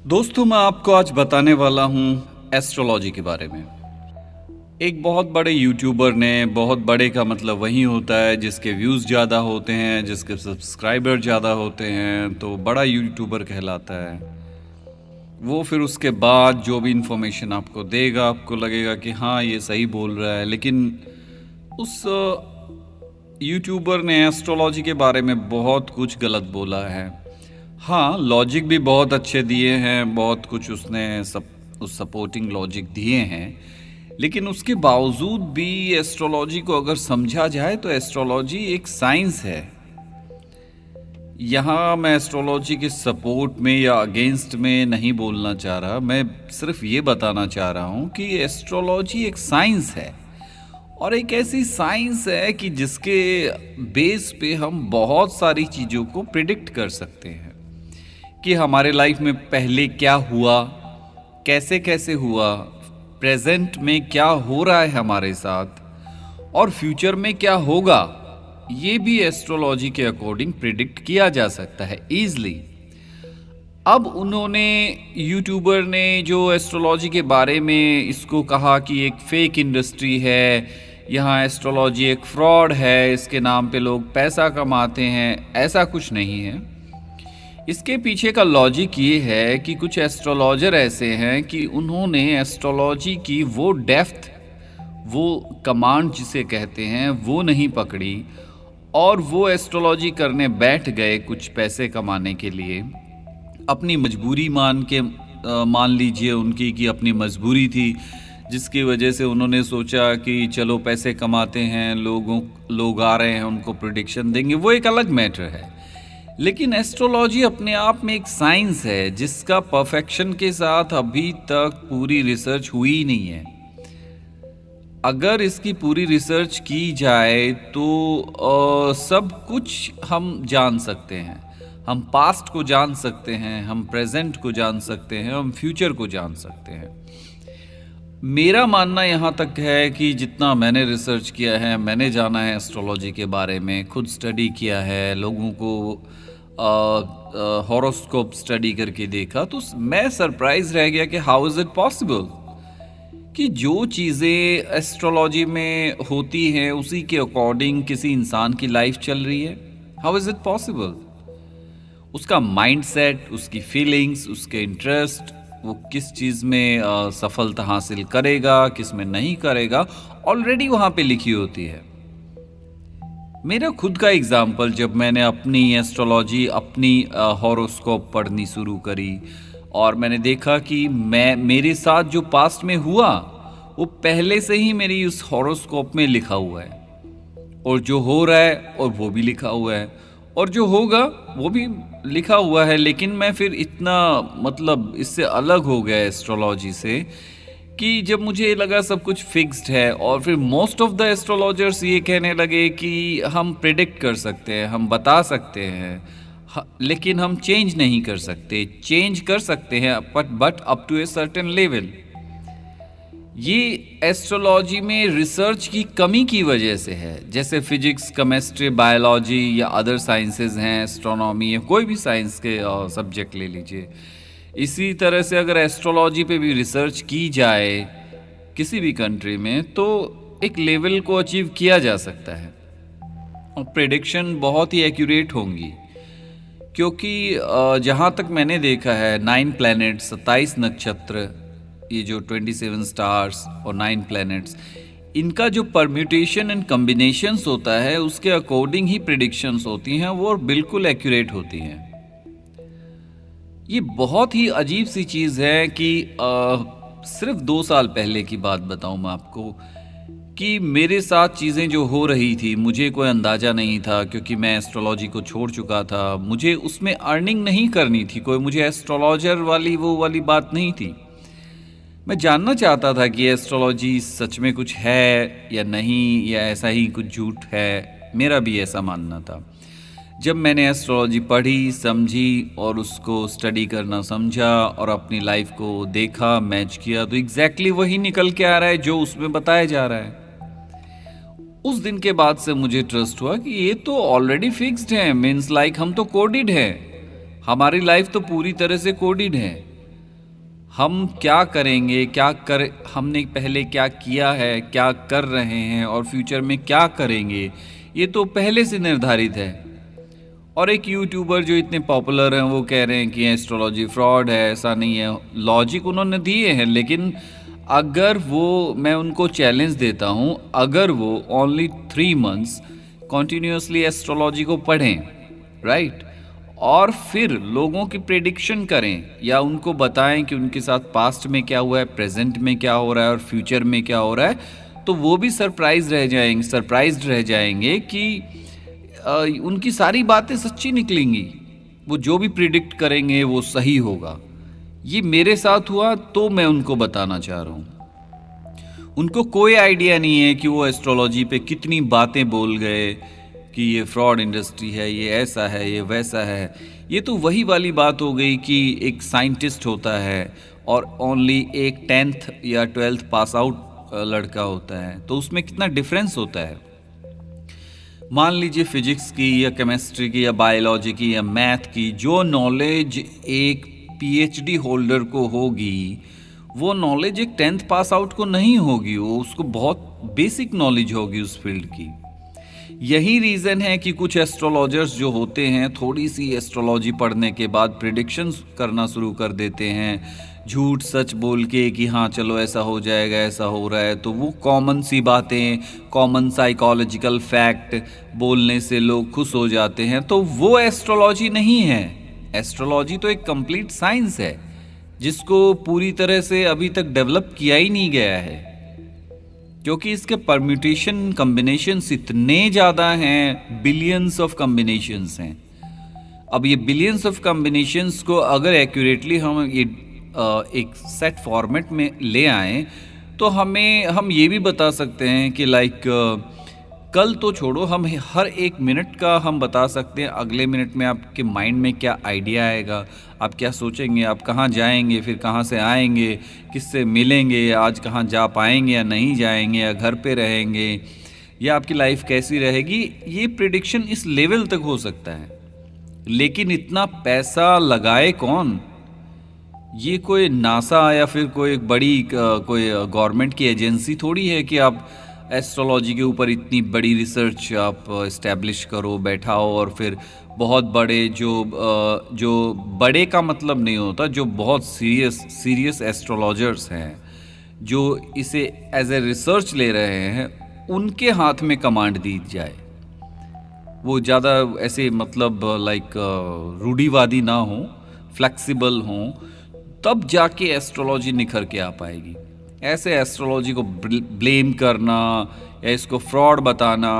दोस्तों, मैं आपको आज बताने वाला हूँ एस्ट्रोलॉजी के बारे में। एक बहुत बड़े यूट्यूबर ने, बहुत बड़े का मतलब वही होता है जिसके व्यूज़ ज़्यादा होते हैं, जिसके सब्सक्राइबर ज़्यादा होते हैं, तो बड़ा यूट्यूबर कहलाता है। वो फिर उसके बाद जो भी इन्फॉर्मेशन आपको देगा, आपको लगेगा कि हाँ, ये सही बोल रहा है। लेकिन उस यूट्यूबर ने एस्ट्रोलॉजी के बारे में बहुत कुछ गलत बोला है। हाँ, लॉजिक भी बहुत अच्छे दिए हैं, बहुत कुछ उसने उस सपोर्टिंग लॉजिक दिए हैं। लेकिन उसके बावजूद भी एस्ट्रोलॉजी को अगर समझा जाए तो एस्ट्रोलॉजी एक साइंस है। यहाँ मैं एस्ट्रोलॉजी के सपोर्ट में या अगेंस्ट में नहीं बोलना चाह रहा, मैं सिर्फ ये बताना चाह रहा हूँ कि एस्ट्रोलॉजी एक साइंस है, और एक ऐसी साइंस है कि जिसके बेस पे हम बहुत सारी चीज़ों को प्रिडिक्ट कर सकते हैं कि हमारे लाइफ में पहले क्या हुआ, कैसे कैसे हुआ, प्रेजेंट में क्या हो रहा है हमारे साथ, और फ्यूचर में क्या होगा। ये भी एस्ट्रोलॉजी के अकॉर्डिंग प्रिडिक्ट किया जा सकता है ईजली। अब उन्होंने, यूट्यूबर ने जो एस्ट्रोलॉजी के बारे में इसको कहा कि एक फेक इंडस्ट्री है, यहाँ एस्ट्रोलॉजी एक फ्रॉड है, इसके नाम पे लोग पैसा कमाते हैं, ऐसा कुछ नहीं है। इसके पीछे का लॉजिक ये है कि कुछ एस्ट्रोलॉजर ऐसे हैं कि उन्होंने एस्ट्रोलॉजी की वो डेप्थ, वो कमांड जिसे कहते हैं, वो नहीं पकड़ी, और वो एस्ट्रोलॉजी करने बैठ गए कुछ पैसे कमाने के लिए। अपनी मजबूरी मान लीजिए उनकी कि अपनी मजबूरी थी, जिसकी वजह से उन्होंने सोचा कि चलो पैसे कमाते हैं, लोग आ रहे हैं, उनको प्रेडिक्शन देंगे। वो एक अलग मैटर है। लेकिन एस्ट्रोलॉजी अपने आप में एक साइंस है जिसका परफेक्शन के साथ अभी तक पूरी रिसर्च हुई ही नहीं है। अगर इसकी पूरी रिसर्च की जाए तो सब कुछ हम जान सकते हैं। हम पास्ट को जान सकते हैं, हम प्रेजेंट को जान सकते हैं, हम फ्यूचर को जान सकते हैं। मेरा मानना यहाँ तक है कि जितना मैंने रिसर्च किया है, मैंने जाना है एस्ट्रोलॉजी के बारे में, खुद स्टडी किया है, लोगों को हॉरोस्कोप स्टडी करके देखा, तो मैं सरप्राइज रह गया कि हाउ इज़ इट पॉसिबल कि जो चीज़ें एस्ट्रोलॉजी में होती हैं उसी के अकॉर्डिंग किसी इंसान की लाइफ चल रही है। How is it possible? उसका माइंडसेट, उसकी फीलिंग्स, उसके इंटरेस्ट, वो किस चीज़ में सफलता हासिल करेगा, किस में नहीं करेगा, ऑलरेडी वहाँ पे लिखी होती है। मेरा खुद का एग्जाम्पल, जब मैंने अपनी एस्ट्रोलॉजी, अपनी हॉरोस्कोप पढ़नी शुरू करी, और मैंने देखा कि मेरे साथ जो पास्ट में हुआ वो पहले से ही मेरी उस हॉरोस्कोप में लिखा हुआ है, और जो हो रहा है और वो भी लिखा हुआ है, और जो होगा वो भी लिखा हुआ है। लेकिन मैं फिर इतना इससे अलग हो गया एस्ट्रोलॉजी से कि जब मुझे लगा सब कुछ फिक्स्ड है, और फिर मोस्ट ऑफ द एस्ट्रोलॉजर्स ये कहने लगे कि हम प्रिडिक्ट कर सकते हैं, हम बता सकते हैं, लेकिन हम चेंज नहीं कर सकते। चेंज कर सकते हैं but up to a certain level. ये एस्ट्रोलॉजी में रिसर्च की कमी की वजह से है। जैसे फिजिक्स, केमिस्ट्री, बायोलॉजी या अदर साइंसेज हैं, एस्ट्रोनॉमी या कोई भी साइंस के सब्जेक्ट ले लीजिए। इसी तरह से अगर एस्ट्रोलॉजी पे भी रिसर्च की जाए किसी भी कंट्री में, तो एक लेवल को अचीव किया जा सकता है, और प्रेडिक्शन बहुत ही एक्यूरेट होंगी। क्योंकि जहाँ तक मैंने देखा है, 9 प्लैनेट, 27 नक्षत्र, ये जो 27 स्टार्स और 9 प्लैनेट्स, इनका जो परम्यूटेशन एंड कम्बिनेशंस होता है, उसके अकॉर्डिंग ही प्रिडिक्शंस होती हैं, वो बिल्कुल एक्यूरेट होती हैं। ये बहुत ही अजीब सी चीज़ है कि सिर्फ 2 साल पहले की बात बताऊं मैं आपको, कि मेरे साथ चीज़ें जो हो रही थी, मुझे कोई अंदाज़ा नहीं था, क्योंकि मैं एस्ट्रोलॉजी को छोड़ चुका था। मुझे उसमें अर्निंग नहीं करनी थी, कोई मुझे एस्ट्रोलॉजर वो वाली बात नहीं थी। मैं जानना चाहता था कि एस्ट्रोलॉजी सच में कुछ है या नहीं, या ऐसा ही कुछ झूठ है। मेरा भी ऐसा मानना था। जब मैंने एस्ट्रोलॉजी पढ़ी, समझी, और उसको स्टडी करना समझा, और अपनी लाइफ को देखा, मैच किया, तो एग्जैक्टली वही निकल के आ रहा है जो उसमें बताया जा रहा है। उस दिन के बाद से मुझे ट्रस्ट हुआ कि ये तो ऑलरेडी फिक्स्ड है, मीन्स लाइक हम तो कोडेड हैं, हमारी लाइफ तो पूरी तरह से कोडेड है। हम क्या करेंगे, हमने पहले क्या किया है, क्या कर रहे हैं और फ्यूचर में क्या करेंगे, ये तो पहले से निर्धारित है। और एक यूट्यूबर जो इतने पॉपुलर हैं वो कह रहे हैं कि एस्ट्रोलॉजी फ्रॉड है, ऐसा नहीं है। लॉजिक उन्होंने दिए हैं, लेकिन अगर वो, मैं उनको चैलेंज देता हूँ, अगर वो ओनली 3 मंथ्स कॉन्टिन्यूसली एस्ट्रोलॉजी को पढ़ें, राइट, और फिर लोगों की प्रेडिक्शन करें या उनको बताएं कि उनके साथ पास्ट में क्या हुआ है, प्रेजेंट में क्या हो रहा है और फ्यूचर में क्या हो रहा है, तो वो भी सरप्राइज्ड रह जाएंगे कि उनकी सारी बातें सच्ची निकलेंगी। वो जो भी प्रिडिक्ट करेंगे वो सही होगा। ये मेरे साथ हुआ तो मैं उनको बताना चाह रहा हूँ। उनको कोई आइडिया नहीं है कि वो एस्ट्रोलॉजी पे कितनी बातें बोल गए कि ये फ्रॉड इंडस्ट्री है, ये ऐसा है, ये वैसा है। ये तो वही वाली बात हो गई कि एक साइंटिस्ट होता है और ओनली एक 10th या 12th पास आउट लड़का होता है, तो उसमें कितना डिफरेंस होता है। मान लीजिए फिजिक्स की या केमिस्ट्री की या बायोलॉजी की या मैथ की जो नॉलेज एक पीएचडी होल्डर को होगी, वो नॉलेज एक 10th पास आउट को नहीं होगी। वो उसको बहुत बेसिक नॉलेज होगी उस फील्ड की। यही रीज़न है कि कुछ एस्ट्रोलॉजर्स जो होते हैं थोड़ी सी एस्ट्रोलॉजी पढ़ने के बाद प्रिडिक्शंस करना शुरू कर देते हैं, झूठ सच बोल के कि हाँ चलो ऐसा हो जाएगा, ऐसा हो रहा है। तो वो कॉमन सी बातें, कॉमन साइकोलॉजिकल फैक्ट बोलने से लोग खुश हो जाते हैं, तो वो एस्ट्रोलॉजी नहीं है। एस्ट्रोलॉजी तो एक कंप्लीट साइंस है जिसको पूरी तरह से अभी तक डेवलप किया ही नहीं गया है, क्योंकि इसके परम्यूटेशन कॉम्बिनेशंस इतने ज़्यादा हैं, बिलियंस ऑफ कॉम्बिनेशंस हैं। अब ये बिलियंस ऑफ कॉम्बिनेशंस को अगर एक्यूरेटली हम ये एक सेट फॉर्मेट में ले आएं तो हम ये भी बता सकते हैं कि लाइक कल तो छोड़ो, हम हर एक मिनट का हम बता सकते हैं अगले मिनट में आपके माइंड में क्या आइडिया आएगा, आप क्या सोचेंगे, आप कहाँ जाएंगे, फिर कहाँ से आएंगे, किससे मिलेंगे, आज कहाँ जा पाएंगे या नहीं जाएंगे, या घर पे रहेंगे, या आपकी लाइफ कैसी रहेगी। ये प्रिडिक्शन इस लेवल तक हो सकता है। लेकिन इतना पैसा लगाए कौन? ये कोई नासा या फिर कोई बड़ी कोई गवर्नमेंट की एजेंसी थोड़ी है कि आप एस्ट्रोलॉजी के ऊपर इतनी बड़ी रिसर्च आप इस्टेब्लिश करो, बैठाओ, और फिर बहुत बड़े जो बड़े का मतलब नहीं होता, जो बहुत सीरियस एस्ट्रोलॉजर्स हैं जो इसे एज ए रिसर्च ले रहे हैं, उनके हाथ में कमांड दी जाए। वो ज़्यादा ऐसे मतलब लाइक रूढ़िवादी ना हो, फ्लेक्सिबल हों, तब जाके एस्ट्रोलॉजी निखर के आ पाएगी। ऐसे एस्ट्रोलॉजी को ब्लेम करना या इसको फ्रॉड बताना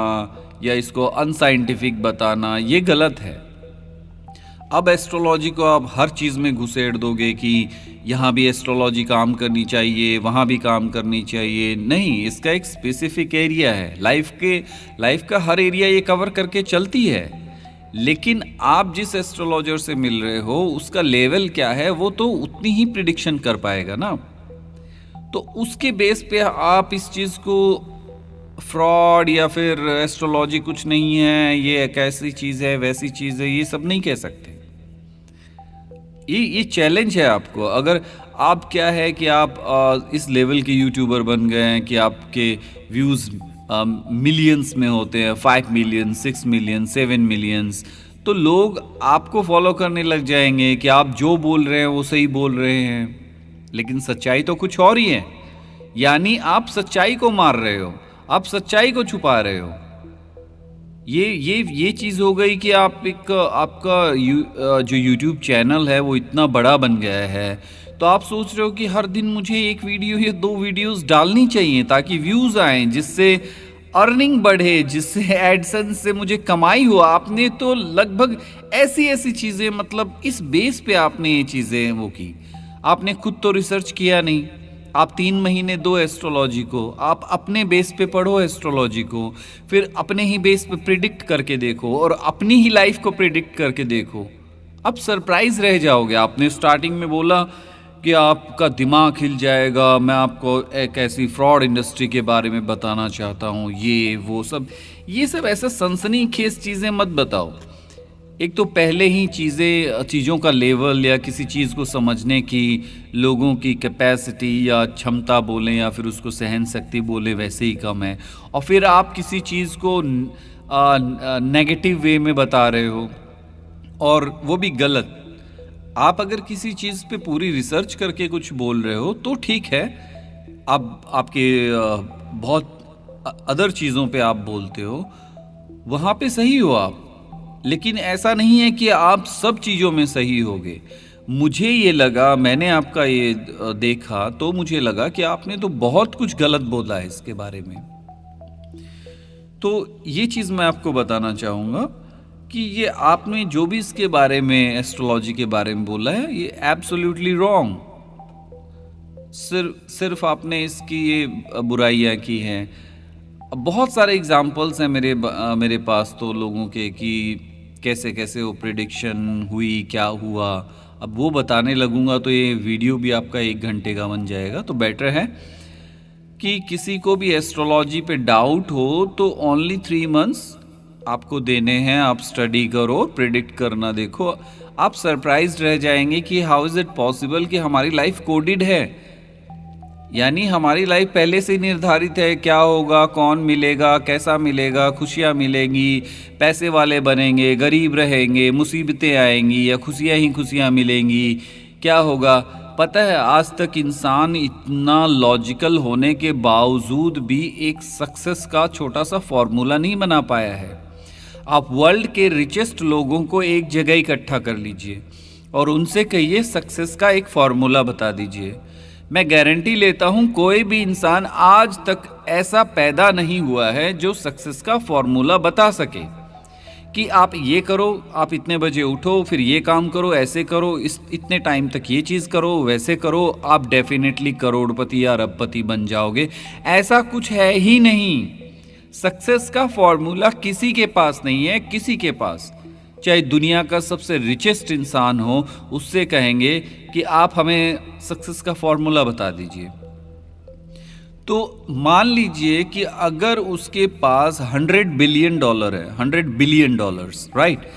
या इसको अनसाइंटिफिक बताना, ये गलत है। अब एस्ट्रोलॉजी को आप हर चीज़ में घुसेड़ दोगे कि यहाँ भी एस्ट्रोलॉजी काम करनी चाहिए, वहाँ भी काम करनी चाहिए। नहीं, इसका एक स्पेसिफिक एरिया है। लाइफ का हर एरिया ये कवर करके चलती है। लेकिन आप जिस एस्ट्रोलॉजर से मिल रहे हो उसका लेवल क्या है, वो तो उतनी ही प्रिडिक्शन कर पाएगा ना। तो उसके बेस पे आप इस चीज़ को फ्रॉड या फिर एस्ट्रोलॉजी कुछ नहीं है, ये एक ऐसी चीज़ है, वैसी चीज़ है, ये सब नहीं कह सकते। ये चैलेंज है आपको। अगर आप क्या है कि आप इस लेवल के यूट्यूबर बन गए हैं कि आपके व्यूज़ मिलियंस में होते हैं, 5 मिलियन, 6 मिलियन, 7 मिलियंस, तो लोग आपको फॉलो करने लग जाएंगे कि आप जो बोल रहे हैं वो सही बोल रहे हैं। लेकिन सच्चाई तो कुछ और ही है। यानी आप सच्चाई को मार रहे हो, आप सच्चाई को छुपा रहे हो। ये चीज़ हो गई कि आपका जो यूट्यूब चैनल है वो इतना बड़ा बन गया है, तो आप सोच रहे हो कि हर दिन मुझे एक वीडियो या 2 वीडियोस डालनी चाहिए ताकि व्यूज़ आएँ, जिससे अर्निंग बढ़े, जिससे एडसेंस से मुझे कमाई हो। आपने तो लगभग ऐसी चीज़ें, मतलब इस बेस पे आपने ये चीज़ें वो की। आपने खुद तो रिसर्च किया नहीं। आप 3 महीने दो एस्ट्रोलॉजी को, आप अपने बेस पे पढ़ो एस्ट्रोलॉजी को, फिर अपने ही बेस पे प्रिडिक्ट करके देखो और अपनी ही लाइफ को प्रिडिक्ट करके देखो। अब सरप्राइज रह जाओगे। आपने स्टार्टिंग में बोला कि आपका दिमाग हिल जाएगा, मैं आपको एक ऐसी फ्रॉड इंडस्ट्री के बारे में बताना चाहता हूँ, ये सब ऐसा सनसनीखेज चीज़ें मत बताओ। एक तो पहले ही चीज़ों का लेवल या किसी चीज़ को समझने की लोगों की कैपेसिटी या क्षमता बोलें या फिर उसको सहन शक्ति बोलें वैसे ही कम है। और फिर आप किसी चीज़ को नेगेटिव वे में बता रहे हो और वो भी गलत। आप अगर किसी चीज़ पे पूरी रिसर्च करके कुछ बोल रहे हो तो ठीक है, आप आपके बहुत अदर चीज़ों पे आप बोलते हो, वहाँ पे सही हो आप। लेकिन ऐसा नहीं है कि आप सब चीज़ों में सही होगे। मुझे ये लगा, मैंने आपका ये देखा तो मुझे लगा कि आपने तो बहुत कुछ गलत बोला है इसके बारे में। तो ये चीज़ मैं आपको बताना चाहूँगा कि ये आपने जो भी इसके बारे में एस्ट्रोलॉजी के बारे में बोला है ये एब्सोल्युटली रॉन्ग। सिर्फ आपने इसकी ये बुराइयाँ की हैं। अब बहुत सारे एग्जाम्पल्स हैं मेरे पास तो लोगों के कि कैसे कैसे वो प्रिडिक्शन हुई, क्या हुआ। अब वो बताने लगूंगा तो ये वीडियो भी आपका 1 घंटे का बन जाएगा। तो बेटर है कि किसी को भी एस्ट्रोलॉजी पे डाउट हो तो ओनली 3 मंथ्स आपको देने हैं। आप स्टडी करो, प्रिडिक्ट करना देखो। आप सरप्राइज्ड रह जाएंगे कि हाउ इज़ इट पॉसिबल कि हमारी लाइफ कोडेड है। यानी हमारी लाइफ पहले से ही निर्धारित है, क्या होगा, कौन मिलेगा, कैसा मिलेगा, खुशियाँ मिलेंगी, पैसे वाले बनेंगे, गरीब रहेंगे, मुसीबतें आएंगी या खुशियाँ ही खुशियाँ मिलेंगी, क्या होगा। पता है आज तक इंसान इतना लॉजिकल होने के बावजूद भी एक सक्सेस का छोटा सा फॉर्मूला नहीं बना पाया है। आप वर्ल्ड के रिचेस्ट लोगों को एक जगह इकट्ठा कर लीजिए और उनसे कहिए सक्सेस का एक फॉर्मूला बता दीजिए। मैं गारंटी लेता हूं कोई भी इंसान आज तक ऐसा पैदा नहीं हुआ है जो सक्सेस का फॉर्मूला बता सके कि आप ये करो, आप इतने बजे उठो, फिर ये काम करो, ऐसे करो, इतने टाइम तक ये चीज़ करो, वैसे करो, आप डेफिनेटली करोड़पति या अरबपति बन जाओगे। ऐसा कुछ है ही नहीं। सक्सेस का फॉर्मूला किसी के पास नहीं है, किसी के पास। चाहे दुनिया का सबसे रिचेस्ट इंसान हो, उससे कहेंगे कि आप हमें सक्सेस का फॉर्मूला बता दीजिए। तो मान लीजिए कि अगर उसके पास $100 बिलियन है, $100 बिलियन, राइट,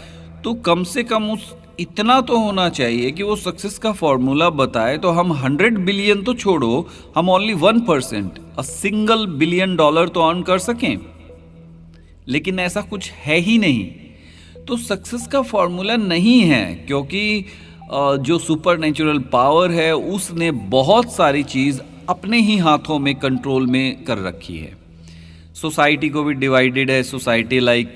तो कम से कम उस इतना तो होना चाहिए कि वो सक्सेस का फॉर्मूला बताए। तो हम 100 बिलियन तो छोड़ो, हम ओनली 1%, $1 बिलियन तो अर्न कर सकें। लेकिन ऐसा कुछ है ही नहीं। तो सक्सेस का फॉर्मूला नहीं है, क्योंकि जो सुपर नेचुरल पावर है उसने बहुत सारी चीज़ अपने ही हाथों में कंट्रोल में कर रखी है। सोसाइटी को भी डिवाइडेड है। सोसाइटी लाइक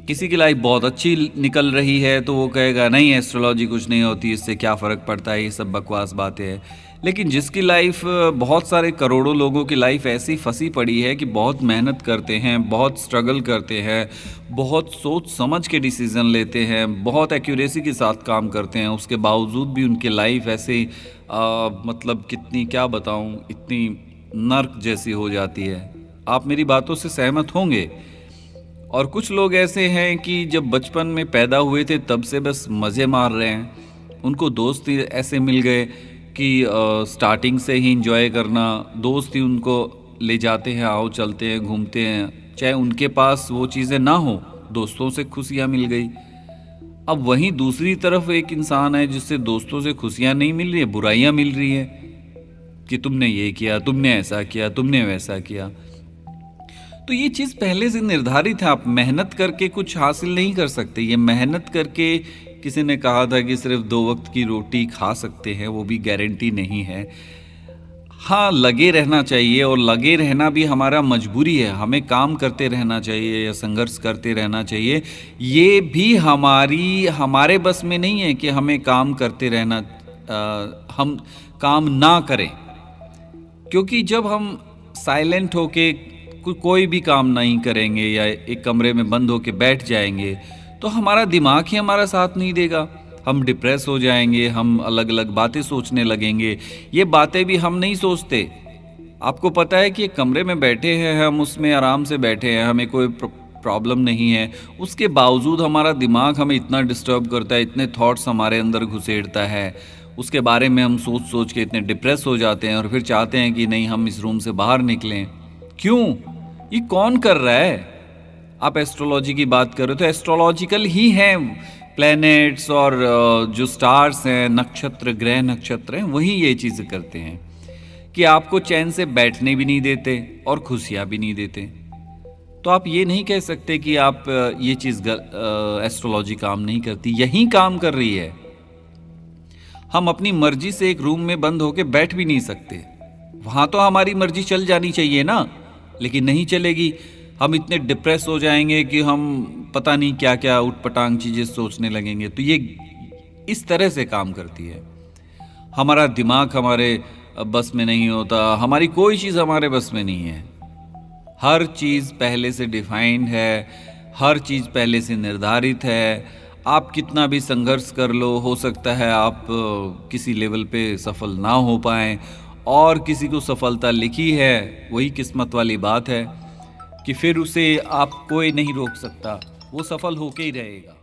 किसी की लाइफ बहुत अच्छी निकल रही है तो वो कहेगा नहीं एस्ट्रोलॉजी कुछ नहीं होती, इससे क्या फ़र्क पड़ता है, ये सब बकवास बातें हैं। लेकिन जिसकी लाइफ, बहुत सारे करोड़ों लोगों की लाइफ ऐसी फंसी पड़ी है कि बहुत मेहनत करते हैं, बहुत स्ट्रगल करते हैं, बहुत सोच समझ के डिसीज़न लेते हैं, बहुत एक्यूरेसी के साथ काम करते हैं, उसके बावजूद भी उनकी लाइफ ऐसे मतलब कितनी क्या बताऊं, इतनी नर्क जैसी हो जाती है। आप मेरी बातों से सहमत होंगे। और कुछ लोग ऐसे हैं कि जब बचपन में पैदा हुए थे तब से बस मज़े मार रहे हैं। उनको दोस्त ही ऐसे मिल गए कि स्टार्टिंग से ही इंजॉय करना, दोस्त ही उनको ले जाते हैं, आओ चलते हैं, घूमते हैं, चाहे उनके पास वो चीज़ें ना हो, दोस्तों से खुशियाँ मिल गई। अब वहीं दूसरी तरफ एक इंसान है जिससे दोस्तों से खुशियाँ नहीं मिल रही है, बुराइयाँ मिल रही है कि तुमने ये किया, तुमने ऐसा किया, तुमने वैसा किया। तो ये चीज़ पहले से निर्धारित है। आप मेहनत करके कुछ हासिल नहीं कर सकते। ये मेहनत करके, किसी ने कहा था कि सिर्फ 2 वक्त की रोटी खा सकते हैं, वो भी गारंटी नहीं है। हाँ, लगे रहना चाहिए और लगे रहना भी हमारा मजबूरी है। हमें काम करते रहना चाहिए या संघर्ष करते रहना चाहिए। ये भी हमारे बस में नहीं है कि हमें काम करते रहना, हम काम ना करें। क्योंकि जब हम साइलेंट होके कोई भी काम नहीं करेंगे या एक कमरे में बंद होके बैठ जाएंगे तो हमारा दिमाग ही हमारा साथ नहीं देगा। हम डिप्रेस हो जाएंगे, हम अलग अलग बातें सोचने लगेंगे। ये बातें भी हम नहीं सोचते। आपको पता है कि एक कमरे में बैठे हैं हम, उसमें आराम से बैठे हैं, हमें कोई प्रॉब्लम नहीं है, उसके बावजूद हमारा दिमाग हमें इतना डिस्टर्ब करता है, इतने थॉट्स हमारे अंदर घुसेड़ता है, उसके बारे में हम सोच सोच के इतने डिप्रेस हो जाते हैं और फिर चाहते हैं कि नहीं हम इस रूम से बाहर निकलें। क्यों? ये कौन कर रहा है? आप एस्ट्रोलॉजी की बात करो तो एस्ट्रोलॉजिकल ही हैं प्लैनेट्स और जो स्टार्स हैं, नक्षत्र, ग्रह नक्षत्र हैं, वही ये चीज़ें करते हैं कि आपको चैन से बैठने भी नहीं देते और खुशियाँ भी नहीं देते। तो आप ये नहीं कह सकते कि आप ये चीज़ एस्ट्रोलॉजी काम नहीं करती, यही काम कर रही है। हम अपनी मर्जी से एक रूम में बंद होकर बैठ भी नहीं सकते, वहाँ तो हमारी मर्जी चल जानी चाहिए ना, लेकिन नहीं चलेगी। हम इतने डिप्रेस हो जाएंगे कि हम पता नहीं क्या क्या उटपटांग चीज़ें सोचने लगेंगे। तो ये इस तरह से काम करती है। हमारा दिमाग हमारे बस में नहीं होता, हमारी कोई चीज़ हमारे बस में नहीं है। हर चीज़ पहले से डिफाइंड है, हर चीज़ पहले से निर्धारित है। आप कितना भी संघर्ष कर लो, हो सकता है आप किसी लेवल पे सफल ना हो पाएँ, और किसी को सफलता लिखी है, वही किस्मत वाली बात है कि फिर उसे आप कोई नहीं रोक सकता, वो सफल होके ही रहेगा।